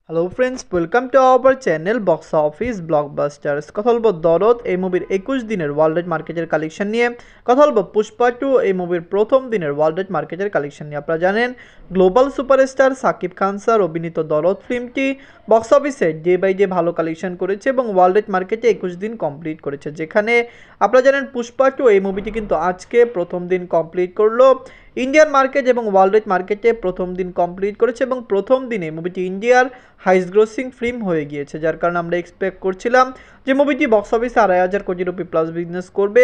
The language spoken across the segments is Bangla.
Hello friends, welcome to our channel box office blockbusters. কথা বলবো দরদ এই মুভির 21 দিনের ওয়ার্ল্ড মার্কেটের কালেকশন নিয়ে। কথা বলবো পুষ্পা 2 এই মুভির প্রথম দিনের ওয়ার্ল্ড মার্কেটের কালেকশন নিয়ে। আপনারা জানেন global superstar Shakib Khan sir অভিনীত দরদ ফিল্মটি বক্স অফিসে ডে বাই ডে ভালো কালেকশন করেছে এবং ওয়ার্ল্ড মার্কেটে 21 দিন কমপ্লিট করেছে। যেখানে আপনারা জানেন পুষ্পা 2 এই মুভিটি কিন্তু আজকে প্রথম দিন কমপ্লিট করলো। ইন্ডিয়ান মার্কেট এবং ওয়ার্ল্ড মার্কেটে প্রথম দিন কমপ্লিট করেছে এবং প্রথম দিনে মুভিটি ইন্ডিয়ার হাইস্ট গ্রোসিং ফিল্ম হয়ে গিয়েছে, যার কারণে আমরা এক্সপেক্ট করছিলাম যে মুভিটি বক্স অফিসে 2,500 কোটি রুপি প্লাস বিজনেস করবে।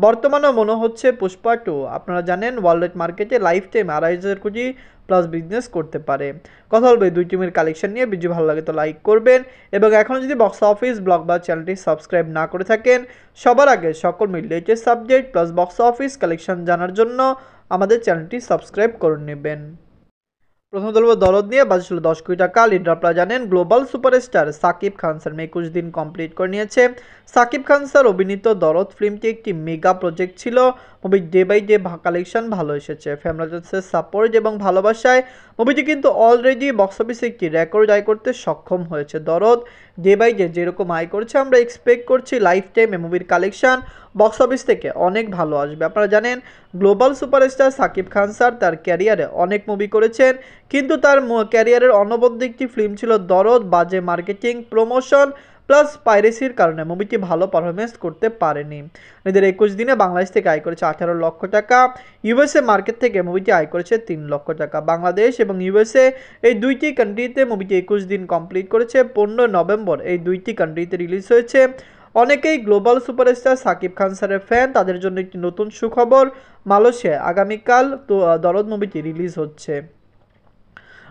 বর্তমানেও মনে হচ্ছে পুষ্পা 2 আপনারা জানেন ওয়ার্ল্ড মার্কেটে লাইফ টাইম 2,500 কোটি প্লাস বিজনেস করতে পারে। কথা বলবে দুই টিমের কালেকশন নিয়ে। ভিডিও ভালো লাগে তো লাইক করবেন এবং এখনও যদি বক্স অফিস ব্লকবাস্টার চ্যানেলটি সাবস্ক্রাইব না করে থাকেন, সবার আগে সকল latest subject plus box office collection জানার জন্য আমাদের চ্যানেলটি সাবস্ক্রাইব করে নেবেন। প্রথম দলব দরদ নিয়ে বাজে ছিল 10 কোটি টাকা। লিডার আপনারা জানেন global superstar Shakib Khan sir 21 দিন কমপ্লিট করে নিয়েছে। সাকিব খান স্যার অভিনীত দরদ ফিল্মটি একটি মেগা প্রজেক্ট ছিল। Movie day by day collection ভালো এসেছে। ফ্যামিলিজের সাপোর্ট এবং ভালোবাসায় মুভিটি কিন্তু অলরেডি বক্স অফিসে একটি রেকর্ড আয় করতে সক্ষম হয়েছে। দরদ ডে বাই ডে যেরকম আয় করছে আমরা এক্সপেক্ট করছি লাইফ টাইমে মুভির কালেকশন বক্স অফিস থেকে অনেক ভালো আসবে। আপনারা জানেন global superstar Shakib Khan sir তার ক্যারিয়ারে অনেক মুভি করেছেন, কিন্তু তার ক্যারিয়ারের অনবদ্য একটি ফিল্ম ছিল দরদ। বাজে মার্কেটিং, প্রমোশন প্লাস পাইরেসির কারণে মুভিটি ভালো পারফরমেন্স করতে পারেনি। এদের 21 দিনে বাংলাদেশ থেকে আয় করেছে 18 লক্ষ টাকা। ইউএসএ মার্কেট থেকে মুভিটি আয় করেছে 3 লক্ষ টাকা। বাংলাদেশ এবং ইউএসএ এই দুইটি কান্ট্রিতে মুভিটি 21 দিন কমপ্লিট করেছে। 15 নভেম্বর এই দুইটি কান্ট্রিতে রিলিজ হয়েছে। অনেকেই গ্লোবাল সুপারস্টার সাকিব খান স্যারের ফ্যান, তাদের জন্য একটি নতুন সুখবর, মালয়েশিয়ায় আগামীকাল তো দরদ মুভিটি রিলিজ হচ্ছে।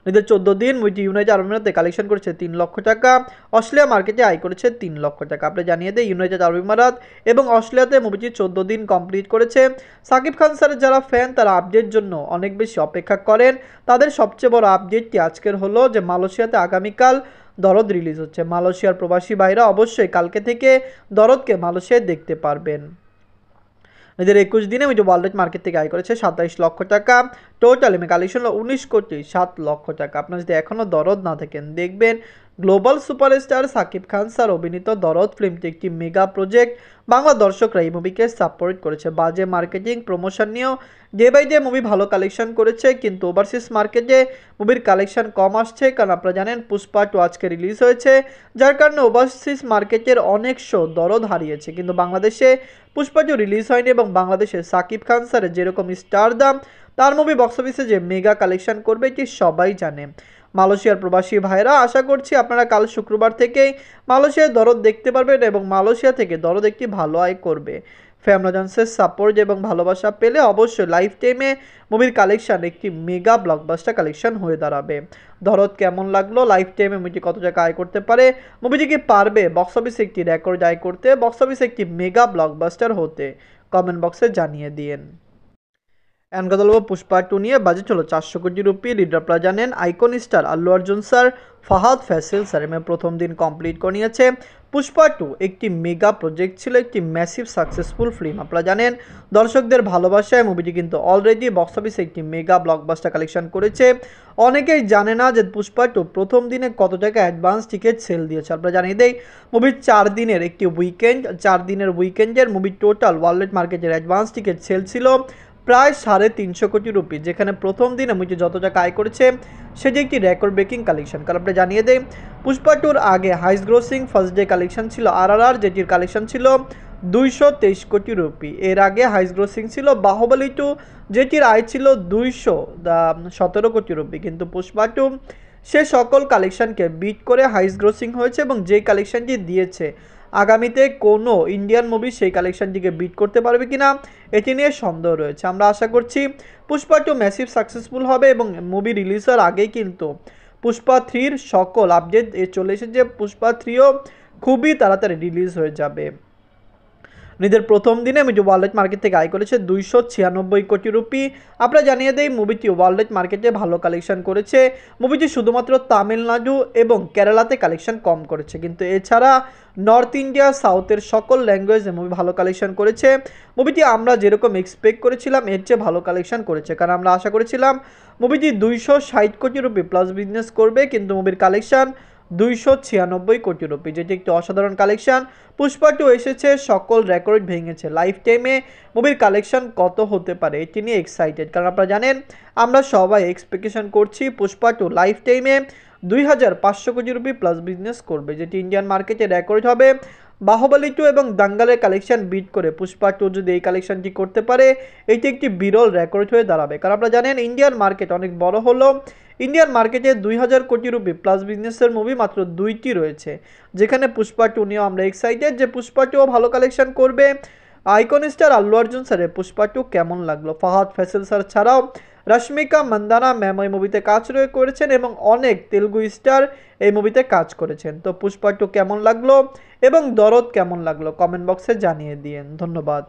এদের 14 দিন মুভিটি ইউনাইটেড আরব আমিরাতে কালেকশন করেছে 3 লক্ষ টাকা। অস্ট্রেলিয়া মার্কেটে আয় করেছে 3 লক্ষ টাকা। আপনি জানিয়ে দেয় ইউনাইটেড আরব আমিরাত এবং অস্ট্রেলিয়াতে মুভিটি 14 দিন কমপ্লিট করেছে। সাকিব খান স্যারের যারা ফ্যান তারা আপডেট জন্য অনেক বেশি অপেক্ষা করেন। তাদের সবচেয়ে বড় আপডেটটি আজকের হলো যে মালয়েশিয়াতে আগামীকাল দরদ রিলিজ হচ্ছে। মালয়েশিয়ার প্রবাসী ভাইরা অবশ্যই কালকে থেকে দরদকে মালয়েশিয়ায় দেখতে পারবেন। এদের 21 দিনে ওই যে ওয়ার্ল্ড মার্কেট থেকে আয় করেছে 27 লক্ষ টাকা। টোটাল এমএ কালেকশন হলো 19 কোটি 7 লক্ষ টাকা। আপনারা যদি এখনও দরদ না থাকেন দেখবেন global superstar Shakib Khan sir অভিনীত দরদ ফিল্মটি একটি মেগা প্রজেক্ট। বাংলা দর্শকরা এই মুভিকে সাপোর্ট করেছে। বাজে মার্কেটিং, প্রমোশন নিয়েও ডে বাই ডে মুভি ভালো কালেকশন করেছে, কিন্তু ওভারসিজ মার্কেটে মুভির কালেকশন কম আসছে, কারণ আপনারা জানেন পুষ্পা 2 আজকে রিলিজ হয়েছে, যার কারণে ওভারসিজ মার্কেটের অনেক শো দরদ হারিয়েছে। কিন্তু বাংলাদেশে পুষ্পা 2 রিলিজ হয়নি এবং বাংলাদেশে সাকিব খান স্যারের যেরকম স্টার দাম, তার মুভি বক্স অফিসে যে মেগা কালেকশন করবে এটি সবাই জানে। মালয়েশিয়ার প্রবাসী ভাইরা আশা করছি আপনারা কাল শুক্রবার থেকেই মালয়েশিয়ায় দরদ দেখতে পারবেন এবং মালয়েশিয়া থেকে দরদ একটি ভালো আয় করবে। ফ্যামিলিজের সাপোর্ট এবং ভালোবাসা পেলে অবশ্যই লাইফ টাইমে মুভির কালেকশন একটি মেগা ব্লকবাস্টার কালেকশন হয়ে দাঁড়াবে। দরদ কেমন লাগলো, লাইফ টাইমে মুভিটি কত টাকা আয় করতে পারে, মুভিটি কি পারবে বক্স অফিসে একটি রেকর্ড আয় করতে, বক্স অফিসে একটি মেগা ব্লকবাস্টার হতে, কমেন্ট বক্সে জানিয়ে দিন। এন্ড কথা বলবো পুষ্পা 2 নিয়ে। বাজেট হলো 400 কোটি রুপি। লিডার আপনারা জানেন icon star Allu Arjun sir, Fahadh Faasil sir প্রথম দিন কমপ্লিট করে নিয়েছে। পুষ্পা 2 একটি মেগা প্রজেক্ট ছিল, একটি ম্যাসিভ সাকসেসফুল ফিল্ম। আপনারা জানেন দর্শকদের ভালোবাসায় মুভিটি কিন্তু অলরেডি বক্স অফিসে একটি মেগা ব্লকবাস্টার কালেকশন করেছে। অনেকেই জানে না যে পুষ্পা 2 প্রথম দিনে কত টাকা অ্যাডভান্স টিকিট সেল দিয়েছে। আপনারা জানিয়ে দেই মুভির 4 দিনের একটি উইকেন্ড, 4 দিনের উইকেন্ডের মুভির টোটাল ওয়ার্ল্ড মার্কেটের অ্যাডভান্স টিকিট সেল ছিল প্রায় 350 কোটি রুপি, যেখানে প্রথম দিনে মুভিটি যত টাকা আয় করেছে সেটি একটি রেকর্ড ব্রেকিং কালেকশন। কারণ আপনি জানিয়ে দেয় পুষ্পা 2 আগে highest grossing first day collection ছিল RRR, যেটির কালেকশন ছিল 223 কোটি রুপি। এর আগে হাইস্ট গ্রোসিং ছিল বাহুবলী 2, যেটির আয় ছিল 217 কোটি রুপি। কিন্তু পুষ্পা 2 সে সকল কালেকশনকে বিট করে হাইস্ট গ্রোসিং হয়েছে এবং যে কালেকশনটি দিয়েছে আগামীতে কোনো ইন্ডিয়ান মুভি সেই কালেকশনটিকে বিট করতে পারবে কিনা এটি নিয়ে সন্দেহ রয়েছে। আমরা আশা করছি পুষ্পা 2 ম্যাসিভ সাকসেসফুল হবে এবং মুভি রিলিজের আগেই কিন্তু পুষ্পা 3-র সকল আপডেট চলে এসেছে। পুষ্পা 3ও খুবই তাড়াতাড়ি রিলিজ হয়ে যাবে। নিজের প্রথম দিনে মুভি ওয়ার্ল্ড মার্কেট থেকে আয় করেছে 296 কোটি রুপি। আপনারা জানিয়ে দেয় মুভিটি ওয়ার্ল্ড মার্কেটে ভালো কালেকশন করেছে। মুভিটি শুধুমাত্র তামিলনাড়ু এবং কেরালাতে কালেকশন কম করেছে, কিন্তু এছাড়া নর্থ ইন্ডিয়া, সাউথের সকল ল্যাঙ্গুয়েজে মুভি ভালো কালেকশন করেছে। মুভিটি আমরা যেরকম এক্সপেক্ট করেছিলাম এর চেয়ে ভালো কালেকশন করেছে, কারণ আমরা আশা করেছিলাম মুভিটি 260 কোটি রুপি প্লাস বিজনেস করবে, কিন্তু মুভির কালেকশন 296 কোটি রুপি, যেটি একটি অসাধারণ কালেকশন। পুষ্পা 2 এসেছে, সকল রেকর্ড ভেঙেছে। লাইফ টাইমে মুভির কালেকশন কত হতে পারে এটি নিয়ে এক্সাইটেড, কারণ আপনারা জানেন আমরা সবাই এক্সপেকটেশন করছি পুষ্পা 2 লাইফ টাইমে 2500 কোটি রুপি প্লাস বিজনেস করবে, যেটি ইন্ডিয়ান মার্কেটে রেকর্ড হবে। বাহুবলী 2 এবং দাঙ্গালের কালেকশন বিট করে পুষ্পা 2 যদি এই কালেকশনটি করতে পারে, এটি একটি বিরল রেকর্ড হয়ে দাঁড়াবে। কারণ আপনারা জানেন ইন্ডিয়ান মার্কেট অনেক বড় হলো, ইন্ডিয়ান মার্কেটে 2000 কোটি রুপি প্লাস বিজনেসের মুভি মাত্র 2টি রয়েছে, যেখানে পুষ্পা 2 নিয়েও আমরা এক্সাইটেড যে পুষ্পা 2ও ভালো কালেকশন করবে। আইকন স্টার আল্লু অর্জুন স্যারের পুষ্পা 2 কেমন লাগলো? ফাহাদ ফ্যাসিল স্যার ছাড়াও রশ্মিকা মান্দানা ম্যাম এই মুভিতে কাজ করেছেন এবং অনেক তেলুগু স্টার এই মুভিতে কাজ করেছেন। তো পুষ্পা 2 কেমন লাগলো এবং দরদ কেমন লাগলো কমেন্ট বক্সে জানিয়ে দিন। ধন্যবাদ।